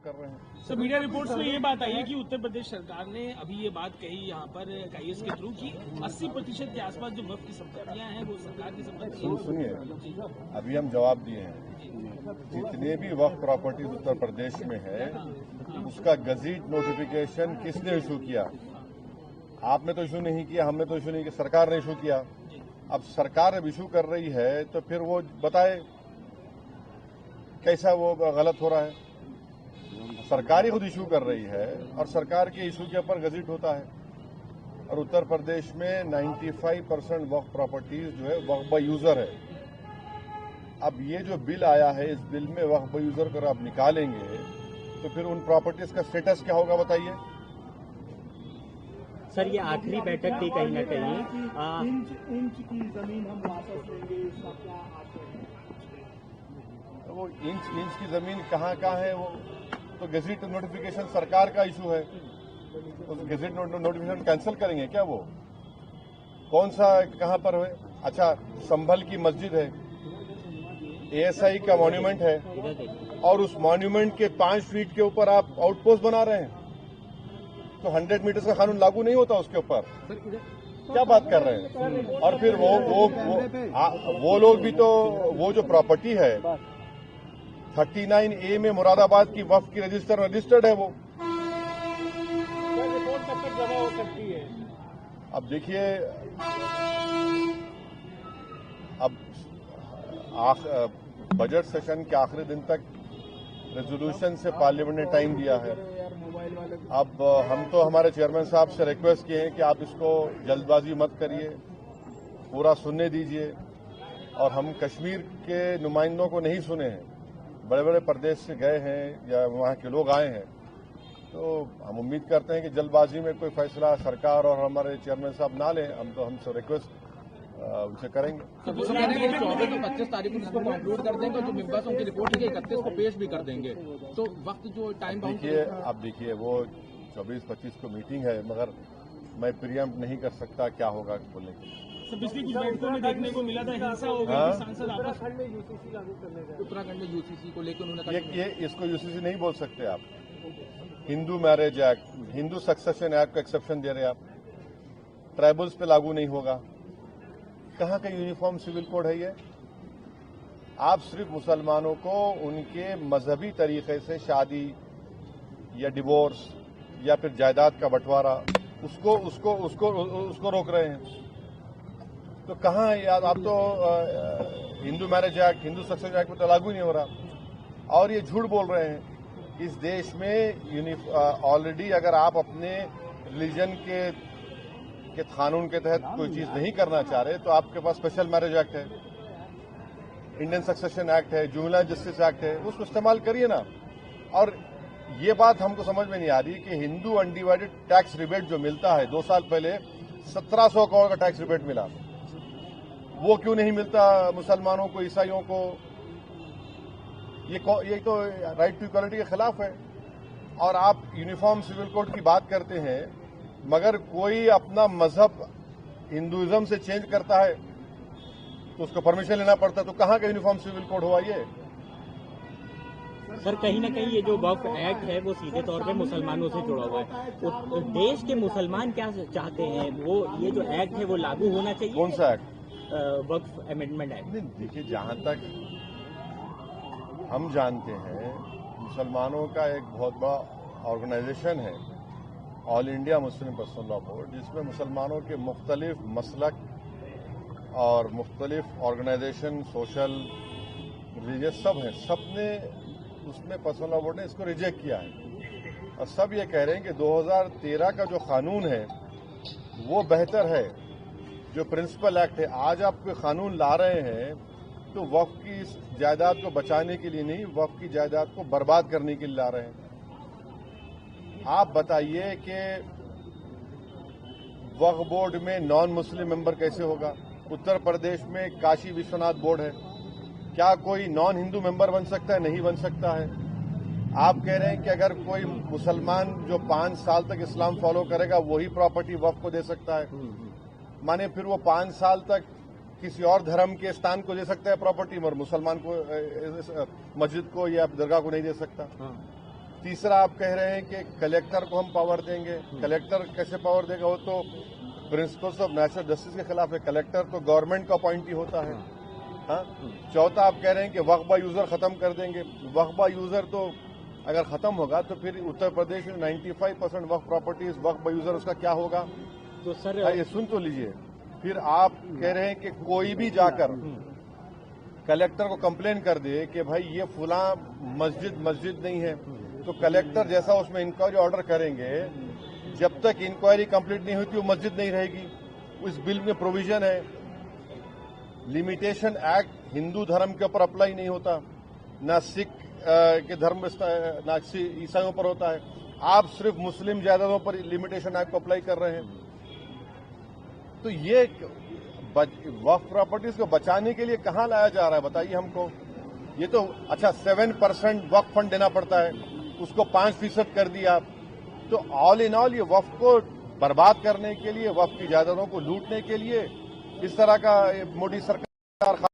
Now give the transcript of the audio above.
कर रहे हैं। सर, मीडिया रिपोर्ट्स में ये बात आई है कि उत्तर प्रदेश सरकार ने अभी ये बात कही यहाँ पर काईएस के थ्रू कि 80% के आसपास जो वक्फ की संपत्तियां हैं वो सरकार की संपत्ति सुनिए, अभी हम जवाब दिए हैं। जितने भी वक्फ प्रॉपर्टीज उत्तर प्रदेश में है उसका गजीट नोटिफिकेशन किसने इशू किया? आपने तो इशू नहीं किया, हमने तो इशू नहीं किया, सरकार ने इशू किया। अब सरकार अब इशू कर रही है तो फिर वो बताए कैसा वो गलत हो रहा है। सरकार ही खुद इशू कर रही है और सरकार के इशू के ऊपर गजीट होता है। और उत्तर प्रदेश में 95% वक्फ प्रॉपर्टीज जो है वक्फ बाय यूजर है। अब ये जो बिल आया है, इस बिल में वक्फ बाय यूजर को आप निकालेंगे तो फिर उन प्रॉपर्टीज का स्टेटस क्या होगा बताइए। सर, ये आखिरी बैठक थी कहीं न कहीं। इंच की जमीन हम वापस लेंगे, इसका क्या आशय है? वो इंच की जमीन कहाँ है वो तो गजट नोटिफिकेशन सरकार का इशू है। उस गजट नोटिफिकेशन कैंसिल करेंगे क्या? वो कौन सा कहाँ पर है? अच्छा, संभल की मस्जिद है, एएसआई का मॉन्यूमेंट है और उस मॉन्यूमेंट के 5 फीट के ऊपर आप आउटपोस्ट बना रहे हैं तो 100 मीटर का कानून लागू नहीं होता उसके ऊपर। क्या बात कर रहे हैं? और फिर वो लोग भी तो वो जो प्रॉपर्टी है 39A में मुरादाबाद की वक्फ की रजिस्टर्ड है वो। रिपोर्ट कब तक जमा हो सकती है? अब देखिए, अब बजट सेशन के आखिरी दिन तक रेजोल्यूशन से पार्लियामेंट ने टाइम दिया है। अब हम तो हमारे चेयरमैन साहब से रिक्वेस्ट किए हैं कि आप इसको जल्दबाजी मत करिए, पूरा सुनने दीजिए। और हम कश्मीर के नुमाइंदों को नहीं सुने हैं, बड़े बड़े प्रदेश से गए हैं या वहाँ के लोग आए हैं, तो हम उम्मीद करते हैं कि जल्दबाजी में कोई फैसला सरकार और हमारे चेयरमैन साहब ना लें। हम तो हमसे रिक्वेस्ट उनसे करेंगे। तो 24 और 25 तारीख को इसको कंक्लूड कर देंगे, जो मेंबर्स उनकी रिपोर्ट है 31 को पेश भी कर देंगे। तो वक्त जो टाइम बाउंड देखिए वो 24-25 को मीटिंग है, मगर मैं प्रियम्प नहीं कर सकता क्या होगा बोलने के लिए। पिछली कुछ बैठकों में देखने को मिला था हिंसा हो गई थी, सांसद आपस उत्तराखंड में यूसीसी को लेकर उन्होंने ये इसको यूसीसी नहीं बोल सकते आप। Hindu marriage act, Hindu succession act को एक्सेप्शन दे रहे आप, ट्राइबल्स पे लागू नहीं होगा। कहाँ का यूनिफॉर्म सिविल कोड है ये? आप सिर्फ मुसलमानों को उनके मजहबी तरीके से शादी या डिवोर्स या फिर जायदाद का बंटवारा उसको रोक रहे हैं। तो कहाँ है यार? आप तो Hindu marriage act, Hindu succession act में तो लागू नहीं हो रहा। और ये झूठ बोल रहे हैं। इस देश में ऑलरेडी अगर आप अपने रिलीजन के कानून के तहत कोई चीज नहीं करना चाह रहे तो आपके पास स्पेशल मैरिज एक्ट है, इंडियन सक्सेशन एक्ट है, जुवेनाइल जस्टिस एक्ट है, उसको इस्तेमाल करिए ना। और ये बात हमको समझ में नहीं आ रही कि हिंदू अनडिवाइडेड टैक्स रिबेट जो मिलता है, 2 साल पहले 1700 करोड़ का टैक्स रिबेट मिला, वो क्यों नहीं मिलता मुसलमानों को, ईसाइयों को? ये तो राइट टू इक्वालिटी के खिलाफ है। और आप यूनिफॉर्म सिविल कोड की बात करते हैं, मगर कोई अपना मजहब हिंदुइज्म से चेंज करता है तो उसको परमिशन लेना पड़ता है। तो कहाँ का यूनिफॉर्म सिविल कोड हुआ ये? सर, कहीं न कहीं ये जो वक्फ एक्ट है वो सीधे तौर पे मुसलमानों से जुड़ा हुआ है। देश के मुसलमान क्या चाहते हैं? वो ये जो एक्ट है वो लागू होना चाहिए। कौन सा एक्ट? वक्फ अमेंडमेंट एक्ट। देखिए, जहां तक हम जानते हैं, मुसलमानों का एक बहुत बड़ा ऑर्गेनाइजेशन है, all India Muslim personal law board, जिसमें मुसलमानों के मुख्तलिफ मसलक और मुख्तलिफ ऑर्गेनाइजेशन, सोशल, रिलीजियस सब हैं। सब ने उसमें पर्सनल लॉ बोर्ड ने इसको रिजेक्ट किया है और सब ये कह रहे हैं कि 2013 का जो कानून है वो बेहतर है, जो प्रिंसिपल एक्ट है। आज आप कोई कानून ला रहे हैं तो वक्फ की जायदाद को बचाने के लिए नहीं, वक्फ की जायदाद को बर्बाद करने के लिए ला रहे हैं। आप बताइए कि वक्फ बोर्ड में नॉन मुस्लिम मेंबर कैसे होगा? उत्तर प्रदेश में काशी विश्वनाथ बोर्ड है, क्या कोई नॉन हिंदू मेंबर बन सकता है? नहीं बन सकता है। आप कह रहे हैं कि अगर कोई मुसलमान जो 5 साल तक इस्लाम फॉलो करेगा वही प्रॉपर्टी वक्फ को दे सकता है, माने फिर वो 5 साल तक किसी और धर्म के स्थान को दे सकता है प्रॉपर्टी, मगर मुसलमान को, मस्जिद को या दरगाह को नहीं दे सकता। तीसरा आप कह रहे हैं कि कलेक्टर को हम पावर देंगे। कलेक्टर कैसे पावर देगा? वो तो प्रिंसिपल्स ऑफ नेचुरल जस्टिस के खिलाफ है। कलेक्टर तो गवर्नमेंट का अपॉइंटी होता है। हाँ। चौथा आप कह रहे हैं कि वक्फ बा यूजर खत्म कर देंगे। वक्फ बा यूजर तो अगर खत्म होगा तो फिर उत्तर प्रदेश में 95% वक्फ प्रॉपर्टीज वक्फ बा यूजर, उसका क्या होगा? तो सर ये सुन तो लीजिए। फिर आप कह रहे हैं कि कोई भी जाकर कलेक्टर को कंप्लेन कर दे कि भाई ये फुला मस्जिद नहीं है, तो कलेक्टर जैसा उसमें इंक्वायरी ऑर्डर करेंगे, जब तक इंक्वायरी कंप्लीट नहीं होती वो मस्जिद नहीं रहेगी। इस बिल में प्रोविजन है, लिमिटेशन एक्ट हिंदू धर्म के ऊपर अप्लाई नहीं होता, ना सिख के धर्म ना ईसाइयों पर होता है। आप सिर्फ मुस्लिम जायदादों पर लिमिटेशन एक्ट को अप्लाई कर रहे हैं। तो ये वक्फ प्रॉपर्टीज को बचाने के लिए कहां लाया जा रहा है बताइए हमको। ये तो अच्छा 7% वक्फ फंड देना पड़ता है, उसको 5% कर दिया। तो ऑल इन ऑल ये वक्फ को बर्बाद करने के लिए, वक्फ की जायदादों को लूटने के लिए इस तरह का मोदी सरकार